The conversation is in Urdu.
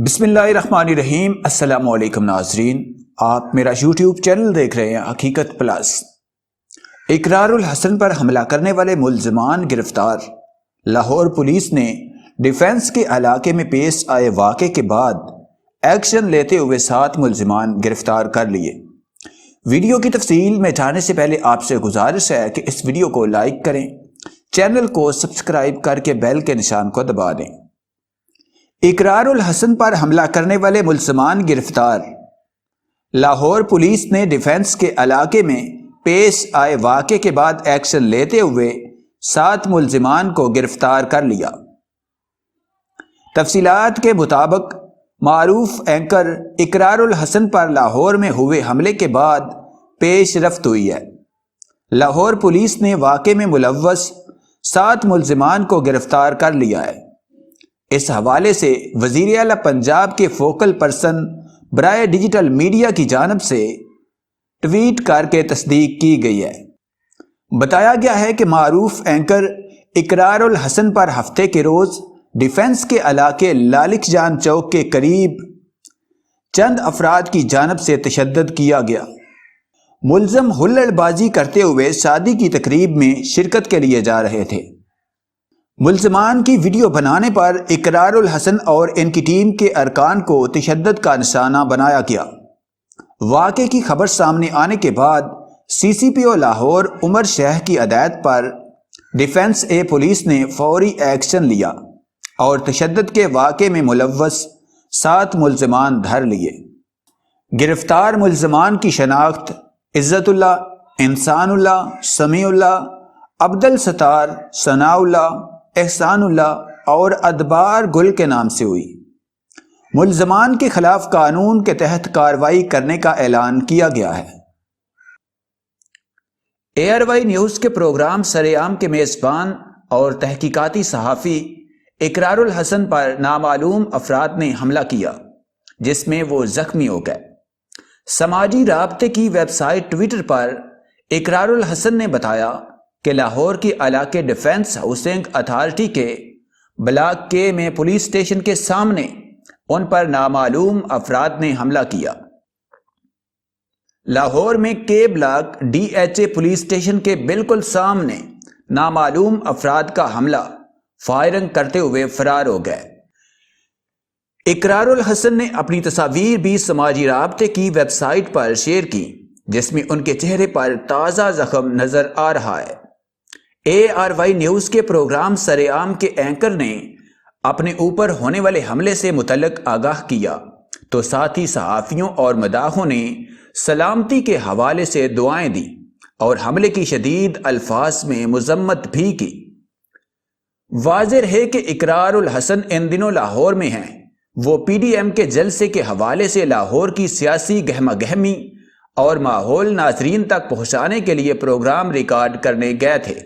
بسم اللہ الرحمن الرحیم۔ السلام علیکم ناظرین، آپ میرا یوٹیوب چینل دیکھ رہے ہیں حقیقت پلس۔ اقرار الحسن پر حملہ کرنے والے ملزمان گرفتار۔ لاہور پولیس نے ڈیفنس کے علاقے میں پیش آئے واقعے کے بعد ایکشن لیتے ہوئے 7 ملزمان گرفتار کر لیے۔ ویڈیو کی تفصیل میں جانے سے پہلے آپ سے گزارش ہے کہ اس ویڈیو کو لائک کریں، چینل کو سبسکرائب کر کے بیل کے نشان کو دبا دیں۔ اقرار الحسن پر حملہ کرنے والے ملزمان گرفتار۔ لاہور پولیس نے ڈیفنس کے علاقے میں پیش آئے واقعے کے بعد ایکشن لیتے ہوئے 7 ملزمان کو گرفتار کر لیا۔ تفصیلات کے مطابق معروف اینکر اقرار الحسن پر لاہور میں ہوئے حملے کے بعد پیش رفت ہوئی ہے۔ لاہور پولیس نے واقعے میں ملوث 7 ملزمان کو گرفتار کر لیا ہے۔ اس حوالے سے وزیر اعلیٰ پنجاب کے فوکل پرسن برائے ڈیجیٹل میڈیا کی جانب سے ٹویٹ کر کے تصدیق کی گئی ہے۔ بتایا گیا ہے کہ معروف اینکر اقرار الحسن پر ہفتے کے روز ڈیفنس کے علاقے لالک جان چوک کے قریب چند افراد کی جانب سے تشدد کیا گیا۔ ملزم ہلڑ بازی کرتے ہوئے شادی کی تقریب میں شرکت کے لیے جا رہے تھے۔ ملزمان کی ویڈیو بنانے پر اقرار الحسن اور ان کی ٹیم کے ارکان کو تشدد کا نشانہ بنایا گیا۔ واقعے کی خبر سامنے آنے کے بعد سی سی پی او لاہور عمر شیخ کی ہدایت پر ڈیفنس پولیس نے فوری ایکشن لیا اور تشدد کے واقعے میں ملوث 7 ملزمان دھر لیے۔ گرفتار ملزمان کی شناخت عزت اللہ، انسان اللہ، سمیع اللہ، عبدالستار، ثناء اللہ، احسان اللہ اور ادبار گل کے نام سے ہوئی۔ ملزمان کے خلاف قانون کے تحت کارروائی کرنے کا اعلان کیا گیا ہے۔ ARY نیوز کے پروگرام سرعام کے میزبان اور تحقیقاتی صحافی اقرار الحسن پر نامعلوم افراد نے حملہ کیا، جس میں وہ زخمی ہو گئے۔ سماجی رابطے کی ویب سائٹ ٹویٹر پر اقرار الحسن نے بتایا کہ لاہور کی علاقے ڈیفنس ہاؤسنگ اتھارٹی کے بلاک کے میں پولیس اسٹیشن کے سامنے ان پر نامعلوم افراد نے حملہ کیا۔ لاہور میں کے بلاک DHA پولیس اسٹیشن کے بالکل سامنے نامعلوم افراد کا حملہ فائرنگ کرتے ہوئے فرار ہو گئے۔ اقرار الحسن نے اپنی تصاویر بھی سماجی رابطے کی ویب سائٹ پر شیئر کی، جس میں ان کے چہرے پر تازہ زخم نظر آ رہا ہے۔ ARY نیوز کے پروگرام سرعام کے اینکر نے اپنے اوپر ہونے والے حملے سے متعلق آگاہ کیا تو ساتھی صحافیوں اور مداحوں نے سلامتی کے حوالے سے دعائیں دی اور حملے کی شدید الفاظ میں مذمت بھی کی۔ واضح ہے کہ اقرار الحسن ان دنوں لاہور میں ہیں۔ وہ PDM کے جلسے کے حوالے سے لاہور کی سیاسی گہما گہمی اور ماحول ناظرین تک پہنچانے کے لیے پروگرام ریکارڈ کرنے گئے تھے۔